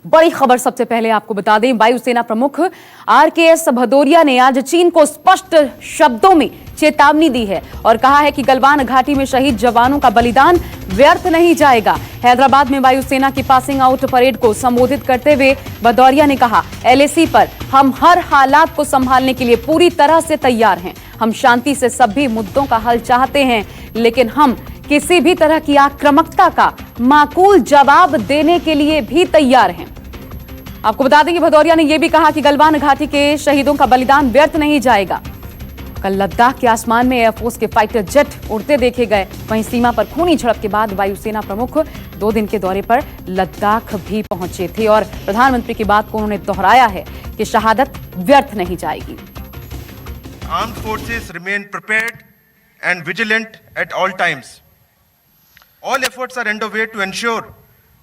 बड़ी खबर सबसे पहले आपको बता दें, वायुसेना प्रमुख आरकेएस भदौरिया ने आज चीन को स्पष्ट शब्दों में चेतावनी दी है और कहा है कि गलवान घाटी में शहीद जवानों का बलिदान व्यर्थ नहीं जाएगा। हैदराबाद में वायुसेना की पासिंग आउट परेड को संबोधित करते हुए भदौरिया ने कहा, एलएसी पर हम हर हालात को संभालने के लिए पूरी तरह से तैयार हैं। हम शांति से सभी मुद्दों का हल चाहते हैं, लेकिन हम किसी भी तरह की आक्रामकता का माकूल जवाब देने के लिए भी तैयार हैं। आपको बता दें कि भदौरिया ने यह भी कहा कि गलवान घाटी के शहीदों का बलिदान व्यर्थ नहीं जाएगा। कल लद्दाख के आसमान में एयरफोर्स के फाइटर जेट उड़ते देखे गए। वहीं सीमा पर खूनी झड़प के बाद वायुसेना प्रमुख 2 दिन के दौरे पर लद्दाख भी पहुंचे थे और प्रधानमंत्री की बात को उन्होंने दोहराया है कि शहादत व्यर्थ नहीं जाएगी। Armed forces remain prepared and vigilant at all times. All efforts are underway to ensure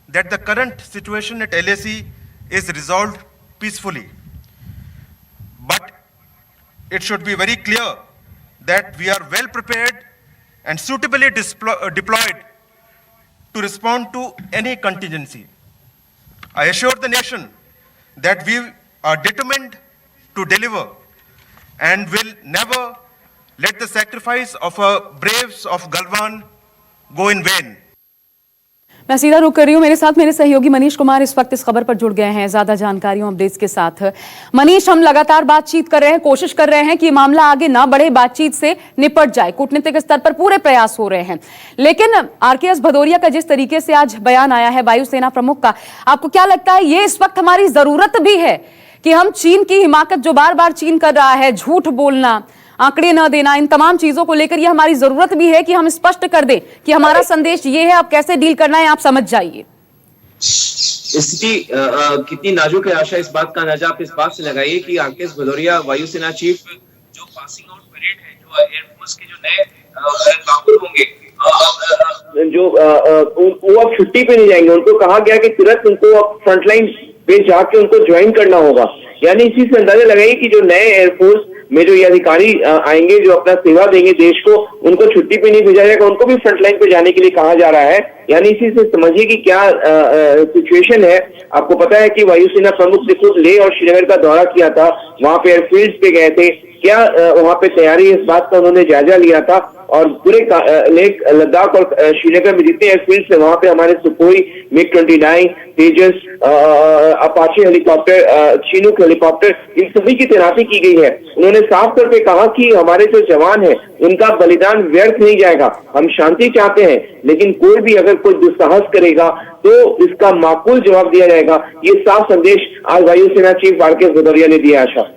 that the current situation at LAC is resolved peacefully. But it should be very clear that we are well prepared and suitably deployed to respond to any contingency. I assure the nation that we are determined to deliver and will never let the sacrifice of our braves of Galwan go in vain. मैं सीधा रुक कर रही हूं, मेरे साथ मेरे सहयोगी मनीष कुमार इस वक्त इस खबर पर जुड़ गए हैं ज्यादा जानकारियों अपडेट्स के साथ। मनीष, हम लगातार बातचीत कर रहे हैं, कोशिश कर रहे हैं कि मामला आगे ना बढ़े, बातचीत से निपट जाए, कूटनीतिक स्तर पर पूरे प्रयास हो रहे हैं, लेकिन आरकेएस भदौरिया का जिस तरीके से आज बयान आया है वायुसेना प्रमुख का, आपको क्या लगता है ये इस वक्त हमारी जरूरत भी है कि हम चीन की हिमाकत जो बार बार चीन कर रहा है, झूठ बोलना, आंकड़े न देना, इन तमाम चीजों को लेकर ये हमारी जरूरत भी है कि हम स्पष्ट कर दें कि हमारा संदेश ये है, अब कैसे डील करना है आप समझ जाइए। स्थिति कितनी नाजुक है आशा, इस बात का अंदाजा आप इस बात से लगाइए कि आरकेएस भदौरिया वायुसेना चीफ जो पासिंग आउट परेड है, जो एयरफोर्स के जो नए बाबू होंगे जो वो अब छुट्टी पे नहीं जाएंगे। उनको कहा गया कि तुरंत उनको अब फ्रंटलाइन पे जाके उनको ज्वाइन करना होगा। यानी इसी से अंदाजा लगाइए कि जो नए एयरफोर्स में जो ये अधिकारी आएंगे जो अपना सेवा देंगे देश को, उनको छुट्टी पे नहीं भेजा जाएगा, उनको भी फ्रंटलाइन पे जाने के लिए कहा जा रहा है। यानी इसी से समझिए कि क्या सिचुएशन है। आपको पता है कि वायुसेना प्रमुख ने खुद लेह और श्रीनगर का दौरा किया था, वहां पे एयरफील्ड पे गए थे, क्या वहां पे तैयारी, इस बात का उन्होंने जायजा लिया था और पूरे लेह लद्दाख और श्रीनगर में जितने एयरफील्ड है वहां पे हमारे सुखोई, MiG-29, तेजस, अपाचे हेलीकॉप्टर, चिनूक हेलीकॉप्टर, इन सभी की तैनाती की गई है। उन्होंने साफ तौर पे कहा कि हमारे जो जवान है उनका बलिदान व्यर्थ नहीं जाएगा। हम शांति चाहते हैं, लेकिन कोई भी अगर कोई दुस्साहस करेगा तो इसका माकूल जवाब दिया जाएगा। ये साफ संदेश आज वायुसेना चीफ आरकेएस भदौरिया ने दिया। आशा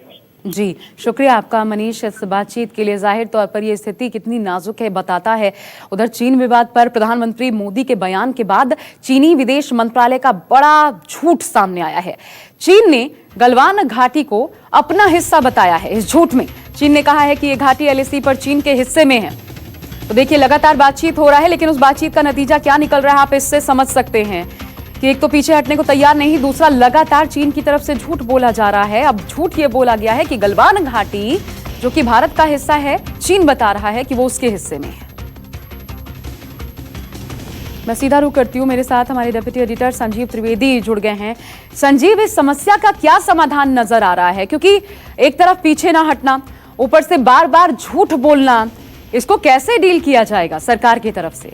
जी, शुक्रिया आपका मनीष इस बातचीत के लिए। जाहिर तौर पर यह स्थिति कितनी नाजुक है बताता है। उधर चीन विवाद पर प्रधानमंत्री मोदी के बयान के बाद चीनी विदेश मंत्रालय का बड़ा झूठ सामने आया है। चीन ने गलवान घाटी को अपना हिस्सा बताया है। इस झूठ में चीन ने कहा है कि यह घाटी एलएसी पर चीन के हिस्से में है। तो देखिए, लगातार बातचीत हो रहा है, लेकिन उस बातचीत का नतीजा क्या निकल रहा है आप इससे समझ सकते हैं कि एक तो पीछे हटने को तैयार नहीं, दूसरा लगातार चीन की तरफ से झूठ बोला जा रहा है। अब झूठ ये बोला गया है कि गलवान घाटी जो कि भारत का हिस्सा है, चीन बता रहा है कि वो उसके हिस्से में है। मैं सीधा रुख करती हूँ, मेरे साथ हमारे डिप्टी एडिटर संजीव त्रिवेदी जुड़ गए हैं। संजीव, इस समस्या का क्या समाधान नजर आ रहा है? क्योंकि एक तरफ पीछे ना हटना, ऊपर से बार बार झूठ बोलना, इसको कैसे डील किया जाएगा सरकार की तरफ से?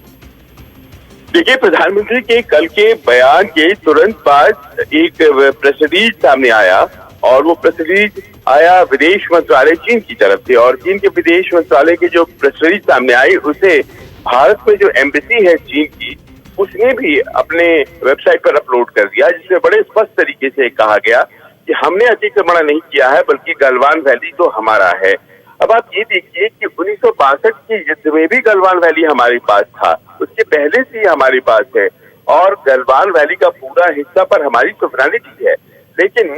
देखिए, प्रधानमंत्री के कल के बयान के तुरंत बाद एक प्रेस रिलीज सामने आया और वो प्रेस रिलीज आया विदेश मंत्रालय चीन की तरफ से। और चीन के विदेश मंत्रालय की जो प्रेस रिलीज सामने आई उसे भारत में जो एम्बेसी है चीन की, उसने भी अपने वेबसाइट पर अपलोड कर दिया, जिसमें बड़े स्पष्ट तरीके से कहा गया कि हमने अतिक्रमण नहीं किया है, बल्कि गलवान वैली तो हमारा है। अब आप ये देखिए कि 1962 के युद्ध में भी गलवान वैली हमारे पास था, उसके पहले से ही हमारे पास है और गलवान वैली का पूरा हिस्सा पर हमारी सोवरेनिटी है। लेकिन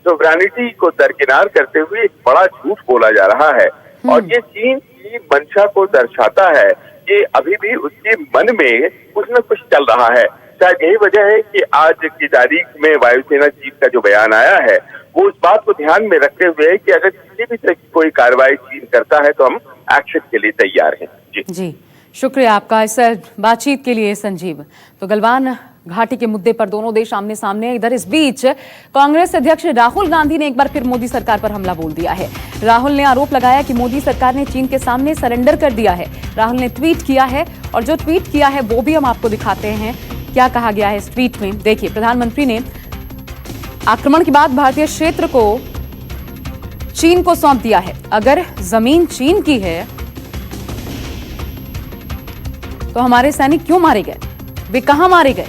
सोवरेनिटी को दरकिनार करते हुए एक बड़ा झूठ बोला जा रहा है और ये चीन की मंशा को दर्शाता है कि अभी भी उसके मन में कुछ न कुछ चल रहा है। शायद यही वजह है कि आज की तारीख में वायुसेना चीफ का जो बयान आया है वो इस बात को ध्यान में रखते हुए कि अगर किसी भी तरह की कोई कार्रवाई चीन करता है तो हम एक्शन के लिए तैयार हैं। जी, शुक्रिया आपका इस बातचीत के लिए संजीव। तो गलवान घाटी के मुद्दे पर दोनों देश आमने सामने। इधर इस बीच कांग्रेस अध्यक्ष राहुल गांधी ने एक बार फिर मोदी सरकार पर हमला बोल दिया है। राहुल ने आरोप लगाया कि मोदी सरकार ने चीन के सामने सरेंडर कर दिया है। राहुल ने ट्वीट किया है और जो ट्वीट किया है वो भी हम आपको दिखाते हैं। क्या कहा गया है इस ट्वीट में, देखिए। प्रधानमंत्री ने आक्रमण के बाद भारतीय क्षेत्र को चीन को सौंप दिया है। अगर जमीन चीन की है तो हमारे सैनिक क्यों मारे गए, वे कहां मारे गए?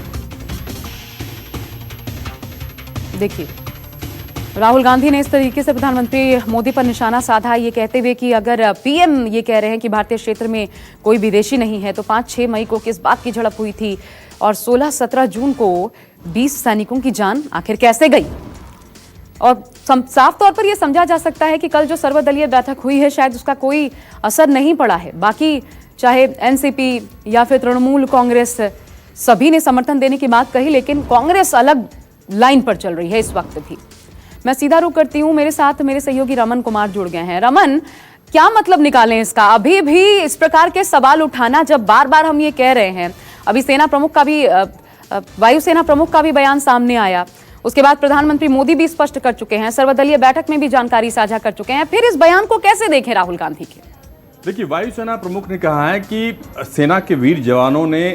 देखिए, राहुल गांधी ने इस तरीके से प्रधानमंत्री मोदी पर निशाना साधा, ये कहते हुए कि अगर पीएम ये कह रहे हैं कि भारतीय क्षेत्र में कोई विदेशी नहीं है तो 5-6 मई को किस बात की झड़प हुई थी और 16-17 जून को 20 सैनिकों की जान आखिर कैसे गई? और साफ तौर पर यह समझा जा सकता है कि कल जो सर्वदलीय बैठक हुई है शायद उसका कोई असर नहीं पड़ा है। बाकी चाहे एनसीपी या फिर तृणमूल कांग्रेस, सभी ने समर्थन देने की बात कही, लेकिन कांग्रेस अलग लाइन पर चल रही है इस वक्त भी। मैं सीधा रुख करती हूं, मेरे साथ मेरे सहयोगी रमन कुमार जुड़ गए हैं। रमन, क्या मतलब निकालें इसका? अभी भी इस प्रकार के सवाल उठाना, जब बार बार हम ये कह रहे हैं, अभी सेना प्रमुख का भी वायुसेना प्रमुख का भी बयान सामने आया, उसके बाद प्रधानमंत्री मोदी भी स्पष्ट कर चुके हैं, सर्वदलीय बैठक में भी जानकारी साझा कर चुके हैं, फिर इस बयान को कैसे देखें राहुल गांधी के? देखिए, वायुसेना प्रमुख ने कहा है कि सेना के वीर जवानों ने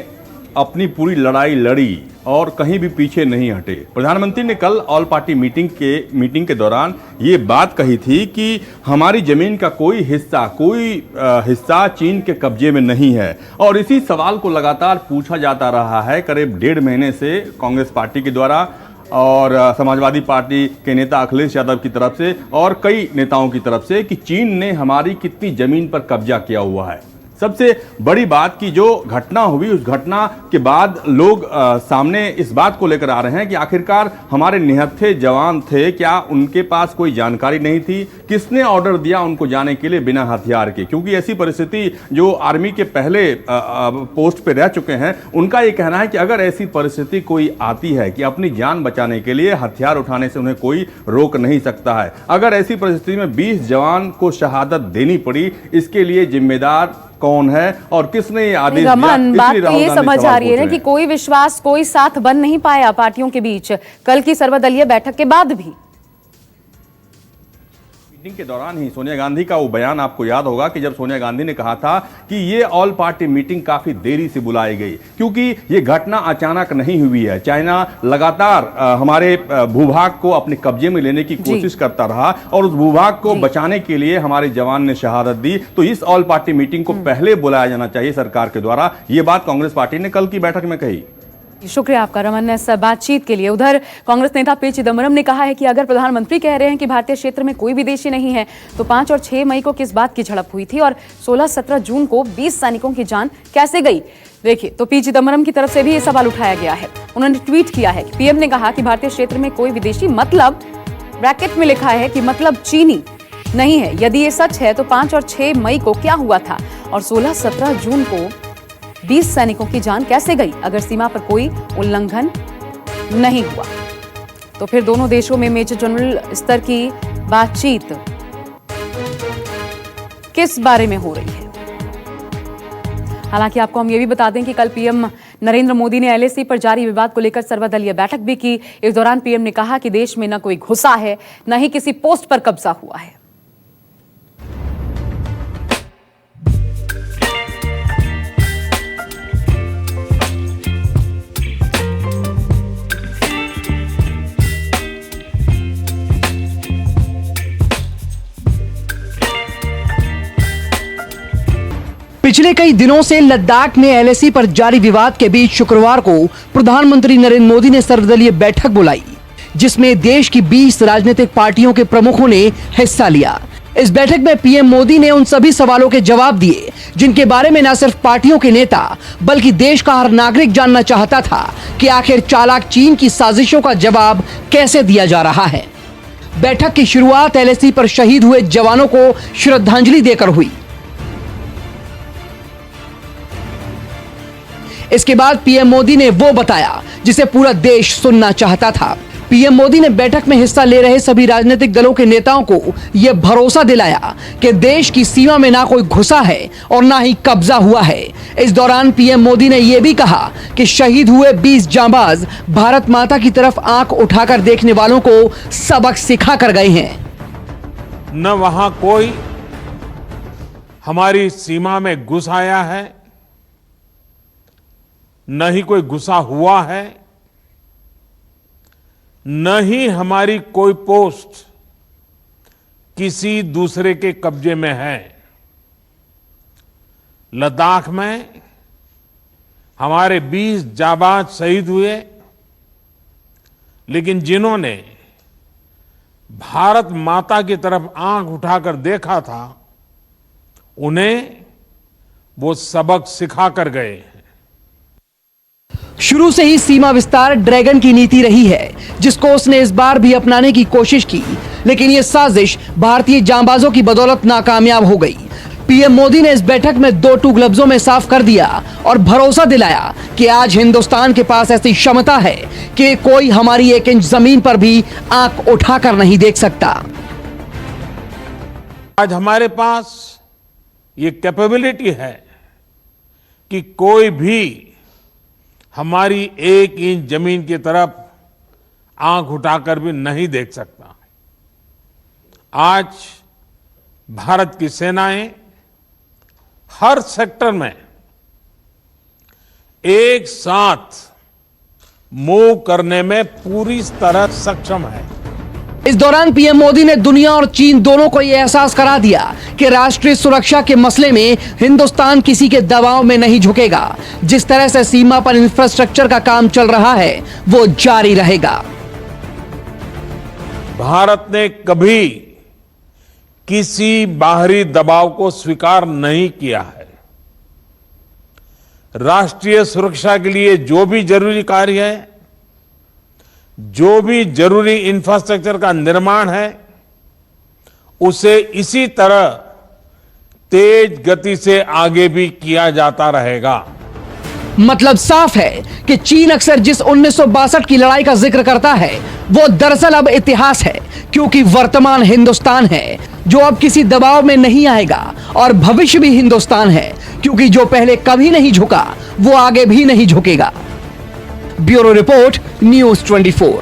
अपनी पूरी लड़ाई लड़ी और कहीं भी पीछे नहीं हटे। प्रधानमंत्री ने कल ऑल पार्टी मीटिंग के दौरान ये बात कही थी कि हमारी जमीन का कोई हिस्सा चीन के कब्जे में नहीं है। और इसी सवाल को लगातार पूछा जाता रहा है करीब 1.5 महीने से कांग्रेस पार्टी के द्वारा और समाजवादी पार्टी के नेता अखिलेश यादव की तरफ से और कई नेताओं की तरफ से कि चीन ने हमारी कितनी जमीन पर कब्जा किया हुआ है। सबसे बड़ी बात कि जो घटना हुई, उस घटना के बाद लोग सामने इस बात को लेकर आ रहे हैं कि आखिरकार हमारे निहत्थे जवान थे, क्या उनके पास कोई जानकारी नहीं थी? किसने ऑर्डर दिया उनको जाने के लिए बिना हथियार के? क्योंकि ऐसी परिस्थिति जो आर्मी के पहले पोस्ट पे रह चुके हैं, उनका ये कहना है कि अगर ऐसी परिस्थिति कोई आती है कि अपनी जान बचाने के लिए हथियार उठाने से उन्हें कोई रोक नहीं सकता है। अगर ऐसी परिस्थिति में 20 जवान को शहादत देनी पड़ी, इसके लिए जिम्मेदार कौन है और किसने ये आदेश दिया? बात तो ये समझ आ रही है ना कि कोई विश्वास, कोई साथ बन नहीं पाया पार्टियों के बीच कल की सर्वदलीय बैठक के बाद भी। मीटिंग के दौरान ही सोनिया गांधी का वो बयान आपको याद होगा कि जब सोनिया गांधी ने कहा था कि ये ऑल पार्टी मीटिंग काफी देरी से बुलाई गई क्योंकि ये घटना अचानक नहीं हुई है। चाइना लगातार हमारे भूभाग को अपने कब्जे में लेने की कोशिश करता रहा और उस भूभाग को बचाने के लिए हमारे जवान ने शहादत दी। तो इस ऑल पार्टी मीटिंग को पहले बुलाया जाना चाहिए सरकार के द्वारा। ये बात कांग्रेस पार्टी ने कल की बैठक में कही। शुक्रिया आपका रमन इस बातचीत के लिए। उधर कांग्रेस नेता पी चिदम्बरम ने कहा है कि अगर प्रधानमंत्री कह रहे हैं कि भारतीय क्षेत्र में कोई विदेशी नहीं है तो 5 और 6 मई को किस बात की झड़प हुई थी और 16-17 जून को 20 सैनिकों की जान कैसे गई? देखिए, तो पी चिदम्बरम की तरफ से भी ये सवाल उठाया गया है। उन्होंने ट्वीट किया है कि पीएम ने कहा कि भारतीय क्षेत्र में कोई विदेशी, मतलब ब्रैकेट में लिखा है कि मतलब चीनी नहीं है। यदि ये सच है तो 5 और 6 मई को क्या हुआ था और 16-17 जून को 20 सैनिकों की जान कैसे गई? अगर सीमा पर कोई उल्लंघन नहीं हुआ तो फिर दोनों देशों में मेजर जनरल स्तर की बातचीत किस बारे में हो रही है? हालांकि आपको हम ये भी बता दें कि कल पीएम नरेंद्र मोदी ने एलएसी पर जारी विवाद को लेकर सर्वदलीय बैठक भी की। इस दौरान पीएम ने कहा कि देश में न कोई घुसा है, न ही किसी पोस्ट पर कब्जा हुआ है। पिछले कई दिनों से लद्दाख में एलएसी पर जारी विवाद के बीच शुक्रवार को प्रधानमंत्री नरेंद्र मोदी ने सर्वदलीय बैठक बुलाई, जिसमें देश की 20 राजनीतिक पार्टियों के प्रमुखों ने हिस्सा लिया। इस बैठक में पीएम मोदी ने उन सभी सवालों के जवाब दिए जिनके बारे में न सिर्फ पार्टियों के नेता बल्कि देश का हर नागरिक जानना चाहता था कि आखिर चालाक चीन की साजिशों का जवाब कैसे दिया जा रहा है। बैठक की शुरुआत एलएसी पर शहीद हुए जवानों को श्रद्धांजलि देकर हुई। इसके बाद पीएम मोदी ने वो बताया जिसे पूरा देश सुनना चाहता था। पीएम मोदी ने बैठक में हिस्सा ले रहे सभी राजनीतिक दलों के नेताओं को यह भरोसा दिलाया कि देश की सीमा में ना कोई घुसा है और ना ही कब्जा हुआ है। इस दौरान पीएम मोदी ने यह भी कहा कि शहीद हुए 20 जांबाज भारत माता की तरफ आंख उठाकर देखने वालों को सबक सिखा कर गए हैं। न वहां कोई हमारी सीमा में घुस आया है, न ही कोई घुसा हुआ है, न ही हमारी कोई पोस्ट किसी दूसरे के कब्जे में है। लद्दाख में हमारे 20 जाबाज शहीद हुए, लेकिन जिन्होंने भारत माता की तरफ आंख उठाकर देखा था, उन्हें वो सबक सिखा कर गए हैं। शुरू से ही सीमा विस्तार ड्रैगन की नीति रही है, जिसको उसने इस बार भी अपनाने की कोशिश की, लेकिन यह साजिश भारतीय जांबाजों की बदौलत नाकामयाब हो गई। पीएम मोदी ने इस बैठक में 2 टूक लफ्जों में साफ कर दिया और भरोसा दिलाया कि आज हिंदुस्तान के पास ऐसी क्षमता है कि कोई हमारी 1 इंच जमीन पर भी आंख उठाकर नहीं देख सकता। आज हमारे पास ये कैपेबिलिटी है कि कोई भी हमारी 1 इंच जमीन की तरफ आंख उठाकर भी नहीं देख सकता। आज भारत की सेनाएं हर सेक्टर में एक साथ मूव करने में पूरी तरह सक्षम है। इस दौरान पीएम मोदी ने दुनिया और चीन दोनों को यह एहसास करा दिया कि राष्ट्रीय सुरक्षा के मसले में हिंदुस्तान किसी के दबाव में नहीं झुकेगा। जिस तरह से सीमा पर इंफ्रास्ट्रक्चर का काम चल रहा है, वो जारी रहेगा। भारत ने कभी किसी बाहरी दबाव को स्वीकार नहीं किया है। राष्ट्रीय सुरक्षा के लिए जो भी जरूरी कार्य है, जो भी जरूरी इंफ्रास्ट्रक्चर का निर्माण है, उसे इसी तरह तेज गति से आगे भी किया जाता रहेगा। मतलब साफ है कि चीन अक्सर जिस 1962 की लड़ाई का जिक्र करता है, वो दरअसल अब इतिहास है, क्योंकि वर्तमान हिंदुस्तान है जो अब किसी दबाव में नहीं आएगा, और भविष्य भी हिंदुस्तान है, क्योंकि जो पहले कभी नहीं झुका वो आगे भी नहीं झुकेगा। Bureau report, news 24।